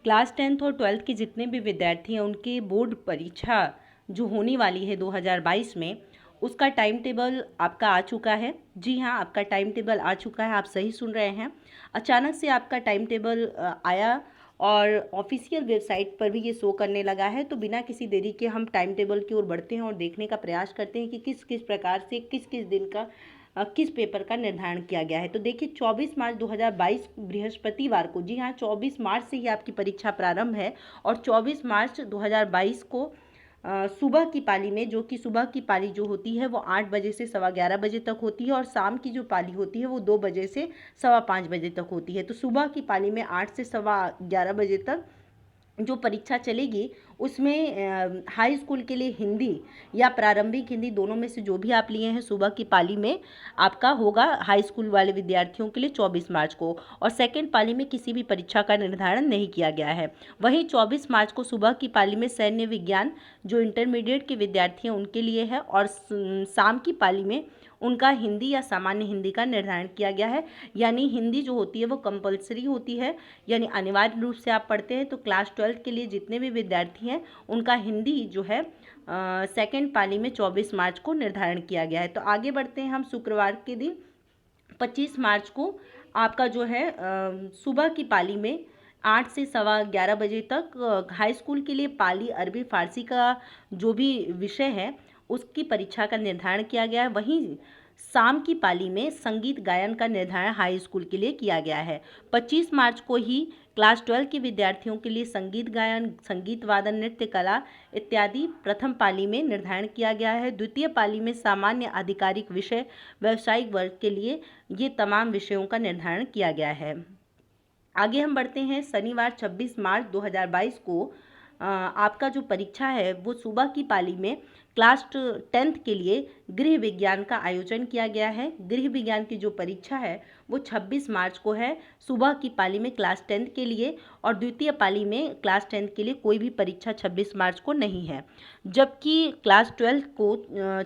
Class 10th और 12th के जितने भी विद्यार्थी हैं उनके बोर्ड परीक्षा जो होने वाली है 2022 में, उसका टाइम टेबल आपका आ चुका है। जी हाँ, आपका टाइम टेबल आ चुका है, आप सही सुन रहे हैं। अचानक से आपका टाइम टेबल आया और ऑफिशियल वेबसाइट पर भी ये शो करने लगा है। तो बिना किसी देरी के हम टाइम टेबल की ओर बढ़ते हैं और देखने का प्रयास करते हैं कि किस किस प्रकार से किस किस दिन का किस पेपर का निर्धारण किया गया है। तो देखिए 24 मार्च 2022 बृहस्पतिवार को, जी हाँ 24 मार्च से ही आपकी परीक्षा प्रारंभ है और 24 मार्च 2022 को सुबह की पाली में, जो कि सुबह की पाली जो होती है वो 8 बजे से 11:15 बजे तक होती है और शाम की जो पाली होती है वो 2 बजे से 5:15 बजे तक होती है। तो सुबह की पाली में 8 से 11:15 बजे तक जो परीक्षा चलेगी उसमें हाई स्कूल के लिए हिंदी या प्रारंभिक हिंदी दोनों में से जो भी आप लिए हैं सुबह की पाली में आपका होगा हाई स्कूल वाले विद्यार्थियों के लिए 24 मार्च को। और सेकेंड पाली में किसी भी परीक्षा का निर्धारण नहीं किया गया है। वहीं 24 मार्च को सुबह की पाली में सैन्य विज्ञान जो इंटरमीडिएट के विद्यार्थी हैं उनके लिए है और शाम की पाली में उनका हिंदी या सामान्य हिंदी का निर्धारण किया गया है। यानी हिंदी जो होती है वो कंपलसरी होती है, यानी अनिवार्य रूप से आप पढ़ते हैं। तो क्लास 12 के लिए जितने भी विद्यार्थी हैं उनका हिंदी जो है सेकेंड पाली में 24 मार्च को निर्धारण किया गया है। तो आगे बढ़ते हैं हम। शुक्रवार के दिन 25 मार्च को आपका जो है सुबह की पाली में 8 से 11:15 बजे तक हाई स्कूल के लिए पाली, अरबी, फारसी का जो भी विषय है उसकी परीक्षा का निर्धारण किया गया है। वहीं शाम की पाली में संगीत गायन का निर्धारण हाई स्कूल के लिए किया गया है। 25 मार्च को ही क्लास 12 के विद्यार्थियों के लिए संगीत गायन, संगीत वादन, नृत्य कला इत्यादि प्रथम पाली में निर्धारण किया गया है। द्वितीय पाली में सामान्य, आधिकारिक विषय, व्यावसायिक वर्ग के लिए ये तमाम विषयों का निर्धारण किया गया है। आगे हम बढ़ते हैं। शनिवार 26 मार्च 2022 को आपका जो परीक्षा है वो सुबह की पाली में क्लास 10th के लिए गृह विज्ञान का आयोजन किया गया है। गृह विज्ञान की जो परीक्षा है वो 26 मार्च को है सुबह की पाली में क्लास 10th के लिए, और द्वितीय पाली में क्लास 10th के लिए कोई भी परीक्षा 26 मार्च को नहीं है। जबकि क्लास 12 को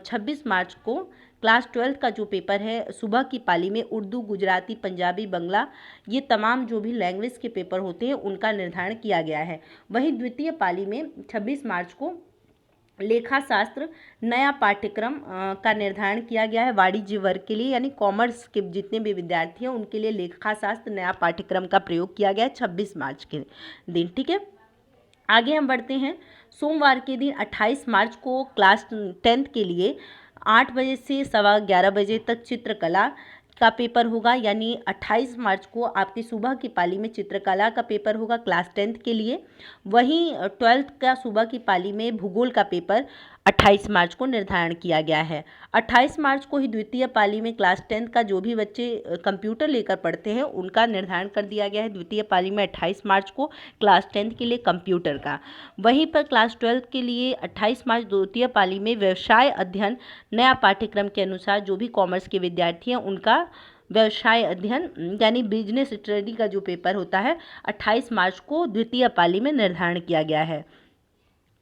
26 मार्च को क्लास 12 का जो पेपर है सुबह की पाली में उर्दू, गुजराती, पंजाबी, बंगला ये तमाम जो भी लैंग्वेज के पेपर होते हैं उनका निर्धारण किया गया है। वहीं द्वितीय पाली में 26 मार्च को लेखा शास्त्र नया पाठ्यक्रम का निर्धारण किया गया है वाणिज्य वर्ग के लिए, यानी कॉमर्स के जितने भी विद्यार्थी हैं उनके लिए लेखा शास्त्र नया पाठ्यक्रम का प्रयोग किया गया है 26 मार्च के दिन। ठीक है, आगे हम बढ़ते हैं। सोमवार के दिन 28 मार्च को क्लास 10th के लिए 8 बजे से 11:15 बजे तक चित्रकला का पेपर होगा। यानी 28 मार्च को आपकी सुबह की पाली में चित्रकला का पेपर होगा क्लास 10th के लिए। वहीं 12th का सुबह की पाली में भूगोल का पेपर 28 मार्च को निर्धारण किया गया है। 28 मार्च को ही द्वितीय पाली में क्लास 10th का जो भी बच्चे कंप्यूटर लेकर पढ़ते हैं उनका निर्धारण कर दिया गया है। द्वितीय पाली में 28 मार्च को क्लास 10th के लिए कंप्यूटर का। वहीं पर क्लास 12 के लिए 28 मार्च द्वितीय पाली में व्यवसाय अध्ययन नया पाठ्यक्रम के अनुसार जो भी कॉमर्स के विद्यार्थी हैं उनका व्यवसाय अध्ययन यानी बिजनेस स्टडी का जो पेपर होता है 28 मार्च को द्वितीय पाली में निर्धारण किया गया है।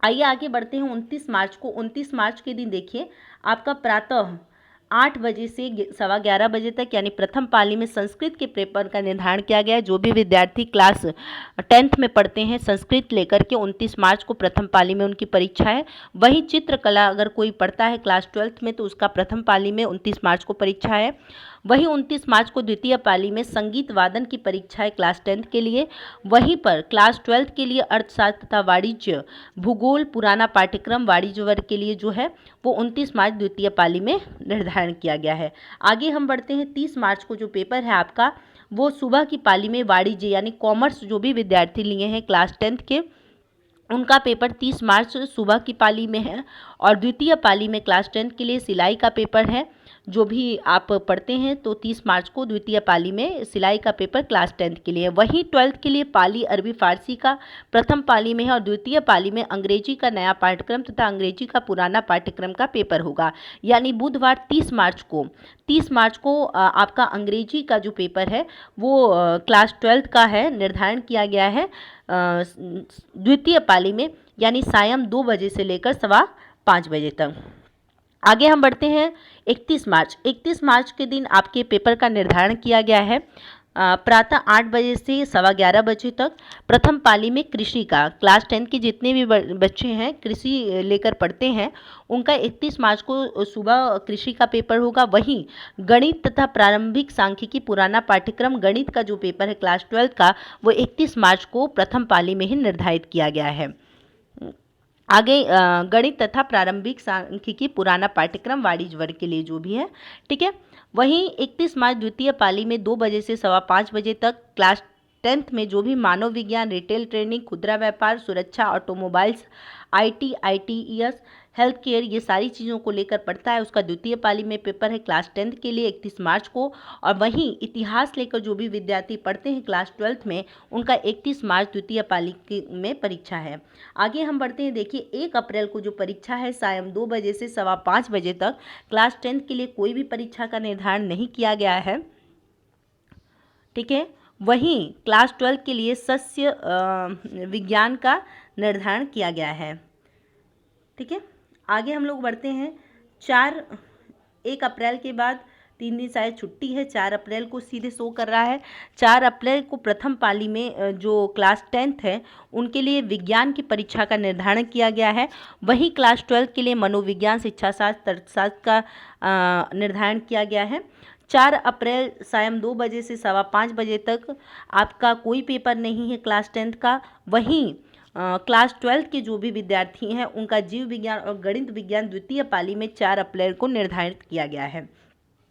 आइए आगे बढ़ते हैं 29 मार्च को। 29 मार्च के दिन देखिए आपका प्रातः 8 बजे से 11:15 बजे तक यानी प्रथम पाली में संस्कृत के पेपर का निर्धारण किया गया है। जो भी विद्यार्थी क्लास 10th में पढ़ते हैं संस्कृत लेकर के 29 मार्च को प्रथम पाली में उनकी परीक्षा है। वहीं चित्रकला अगर कोई पढ़ता है क्लास 12th में तो उसका प्रथम पाली में 29 मार्च को परीक्षा है। वहीं 29 मार्च को द्वितीय पाली में संगीत वादन की परीक्षा है क्लास 10th के लिए। वहीं पर क्लास 12th के लिए अर्थशास्त्र तथा वाणिज्य, भूगोल, पुराना पाठ्यक्रम वाणिज्य वर्ग के लिए जो है वो 29 मार्च द्वितीय पाली में निर्धारण किया गया है। आगे हम बढ़ते हैं। 30 मार्च को जो पेपर है आपका वो सुबह की पाली में वाणिज्य यानी कॉमर्स जो भी विद्यार्थी लिए हैं क्लास 10th के उनका पेपर 30 मार्च सुबह की पाली में है। और द्वितीय पाली में क्लास 10th के लिए सिलाई का पेपर है। जो भी आप पढ़ते हैं तो 30 मार्च को द्वितीय पाली में सिलाई का पेपर क्लास 10th के लिए। वहीं 12th के लिए पाली, अरबी, फारसी का प्रथम पाली में है और द्वितीय पाली में अंग्रेजी का नया पाठ्यक्रम तथा अंग्रेजी का पुराना पाठ्यक्रम का पेपर होगा। यानी बुधवार 30 मार्च को आपका अंग्रेजी का जो पेपर है वो क्लास 12th का है, निर्धारण किया गया है द्वितीय पाली में, यानी सायं 2 बजे से लेकर 5:15 बजे तक। आगे हम बढ़ते हैं 31 मार्च के दिन आपके पेपर का निर्धारण किया गया है प्रातः 8 बजे से 11:15 बजे तक। प्रथम पाली में कृषि का क्लास 10 के जितने भी बच्चे हैं कृषि लेकर पढ़ते हैं उनका 31 मार्च को सुबह कृषि का पेपर होगा। वहीं गणित तथा प्रारंभिक सांख्यिकी पुराना पाठ्यक्रम गणित का जो पेपर है क्लास 12 का वो 31 मार्च को प्रथम पाली में ही निर्धारित किया गया है। आगे गणित तथा प्रारंभिक सांख्यिकी पुराना पाठ्यक्रम वाणिज्य वर्ग के लिए जो भी है, ठीक है। वहीं 31 मार्च द्वितीय पाली में 2 बजे से 5:15 बजे तक क्लास 10th में जो भी मानव विज्ञान, रिटेल ट्रेनिंग, खुदरा व्यापार, सुरक्षा, automobiles, IT, ITES, health care ये सारी चीज़ों को लेकर पढ़ता है उसका द्वितीय पाली में पेपर है क्लास 10th के लिए 31 मार्च को। और वहीं इतिहास लेकर जो भी विद्यार्थी पढ़ते हैं क्लास 12th में उनका 31 मार्च द्वितीय पाली में परीक्षा है। आगे हम बढ़ते हैं, देखिए 1 अप्रैल को जो परीक्षा है सायं 2 बजे से 5:15 बजे तक। क्लास 10th के लिए कोई भी परीक्षा का निर्धारण नहीं किया गया है, ठीक है। वहीं क्लास 12 के लिए सस्य विज्ञान का निर्धारण किया गया है, ठीक है। आगे हम लोग बढ़ते हैं 1 अप्रैल के बाद 3 दिन शायद छुट्टी है, 4 अप्रैल को सीधे शो कर रहा है। 4 अप्रैल को प्रथम पाली में जो क्लास 10th है उनके लिए विज्ञान की परीक्षा का निर्धारण किया गया है। वहीं क्लास 12 के लिए मनोविज्ञान, शिक्षा शास्त्र, तर्कशास्त्र का निर्धारण किया गया है। 4 अप्रैल सायं 2 बजे से 5:15 बजे तक आपका कोई पेपर नहीं है क्लास 10th का। वहीं क्लास 12 के जो भी विद्यार्थी हैं उनका जीव विज्ञान और गणित विज्ञान द्वितीय पाली में 4 अप्रैल को निर्धारित किया गया है।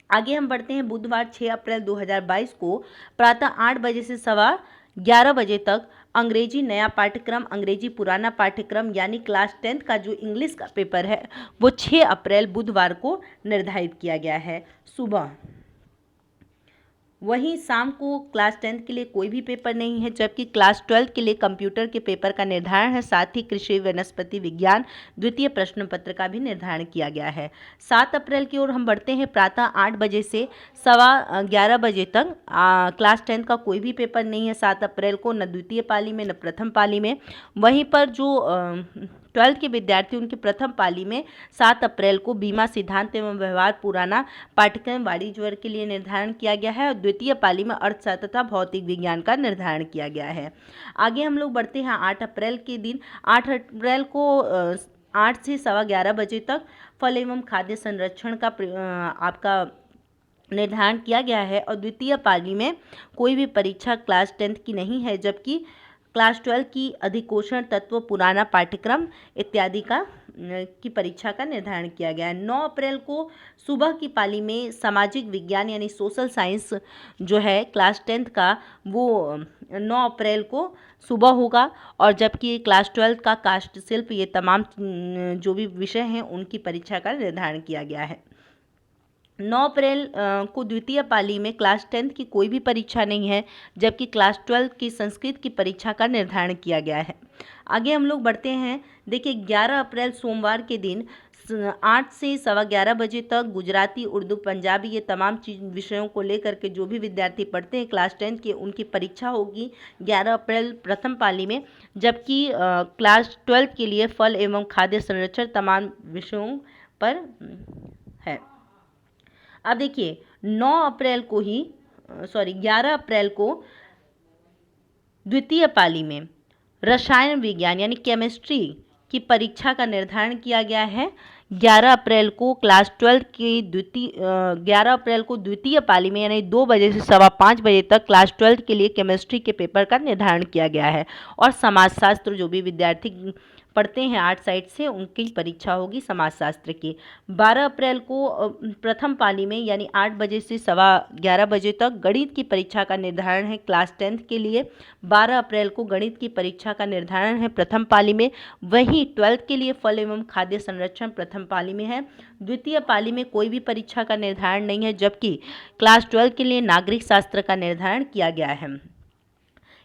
आगे हम बढ़ते हैं, बुधवार 6 अप्रैल 2022 को प्रातः 8 बजे से 11:15 बजे तक अंग्रेजी नया पाठ्यक्रम, अंग्रेजी पुराना पाठ्यक्रम यानी क्लास 10th का जो इंग्लिश का पेपर है वो 6 अप्रैल बुधवार को निर्धारित किया गया है सुबह। वहीं शाम को क्लास 10th के लिए कोई भी पेपर नहीं है, जबकि क्लास 12 के लिए कंप्यूटर के पेपर का निर्धारण है। साथ ही कृषि वनस्पति विज्ञान द्वितीय प्रश्न पत्र का भी निर्धारण किया गया है। 7 अप्रैल की ओर हम बढ़ते हैं, प्रातः 8 बजे से 11:15 बजे तक क्लास 10th का कोई भी पेपर नहीं है 7 अप्रैल को, न द्वितीय पाली में न प्रथम पाली में। वहीं पर जो 12th के विद्यार्थी उनकी प्रथम पाली में 7 अप्रैल को बीमा सिद्धांत एवं व्यवहार पुराना पाठ्यक्रम वाणिज्य वर्ग के लिए निर्धारण किया गया है और द्वितीय पाली में अर्थशास्त्र तथा भौतिक विज्ञान का निर्धारण किया गया है। आगे हम लोग बढ़ते हैं 8 अप्रैल के दिन। 8 अप्रैल को 8 से 11:15 बजे तक फल एवं खाद्य संरक्षण का आपका निर्धारण किया गया है और द्वितीय पाली में कोई भी परीक्षा क्लास 10th की नहीं है, जबकि क्लास 12 की अधिकोषण तत्व पुराना पाठ्यक्रम इत्यादि की परीक्षा का निर्धारण किया गया है। 9 अप्रैल को सुबह की पाली में सामाजिक विज्ञान यानी सोशल साइंस जो है क्लास 10th का वो 9 अप्रैल को सुबह होगा और जबकि क्लास 12 का काष्ठ शिल्प ये तमाम जो भी विषय हैं उनकी परीक्षा का निर्धारण किया गया है। 9 अप्रैल को द्वितीय पाली में क्लास 10th की कोई भी परीक्षा नहीं है, जबकि क्लास 12 की संस्कृत की परीक्षा का निर्धारण किया गया है। आगे हम लोग बढ़ते हैं, देखिए 11 अप्रैल सोमवार के दिन 8 से 11:15 बजे तक गुजराती, उर्दू, पंजाबी ये तमाम विषयों को लेकर के जो भी विद्यार्थी पढ़ते हैं क्लास 10th के उनकी परीक्षा होगी 11 अप्रैल प्रथम पाली में, जबकि क्लास 12 के लिए फल एवं खाद्य संरक्षण तमाम विषयों पर है। अब देखिए 11 अप्रैल को द्वितीय पाली में रसायन विज्ञान यानी केमिस्ट्री की परीक्षा का निर्धारण किया गया है। 11 अप्रैल को क्लास 12 की 11 अप्रैल को द्वितीय पाली में यानी 2 बजे से 5:15 बजे तक क्लास 12 के लिए केमिस्ट्री के पेपर का निर्धारण किया गया है और समाजशास्त्र जो भी विद्यार्थी पढ़ते हैं 8 साइड से उनकी परीक्षा होगी समाजशास्त्र की। 12 अप्रैल को प्रथम पाली में यानी 8 बजे से 11:15 बजे तक गणित की परीक्षा का निर्धारण है क्लास 10th के लिए। 12 अप्रैल को गणित की परीक्षा का निर्धारण है प्रथम पाली में। वहीं 12th के लिए फल एवं खाद्य संरक्षण प्रथम पाली में है। द्वितीय पाली में कोई भी परीक्षा का निर्धारण नहीं है, जबकि क्लास 12 के लिए नागरिक शास्त्र का निर्धारण किया गया है।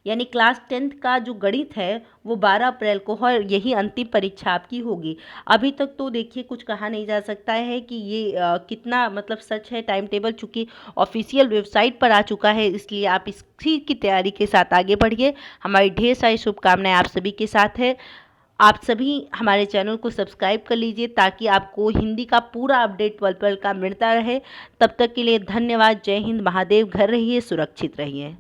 यानी क्लास 10th का जो गणित है वो 12 अप्रैल को और यही अंतिम परीक्षा आपकी होगी। अभी तक तो देखिए कुछ कहा नहीं जा सकता है कि ये कितना मतलब सच है टाइम टेबल, चूँकि ऑफिशियल वेबसाइट पर आ चुका है, इसलिए आप इसी की तैयारी के साथ आगे बढ़िए। हमारी ढेर सारी शुभकामनाएं आप सभी के साथ है। आप सभी हमारे चैनल को सब्सक्राइब कर लीजिए ताकि आपको हिंदी का पूरा अपडेट पल पल का मिलता रहे। तब तक के लिए धन्यवाद। जय हिंद, महादेव। घर रहिए, सुरक्षित रहिए।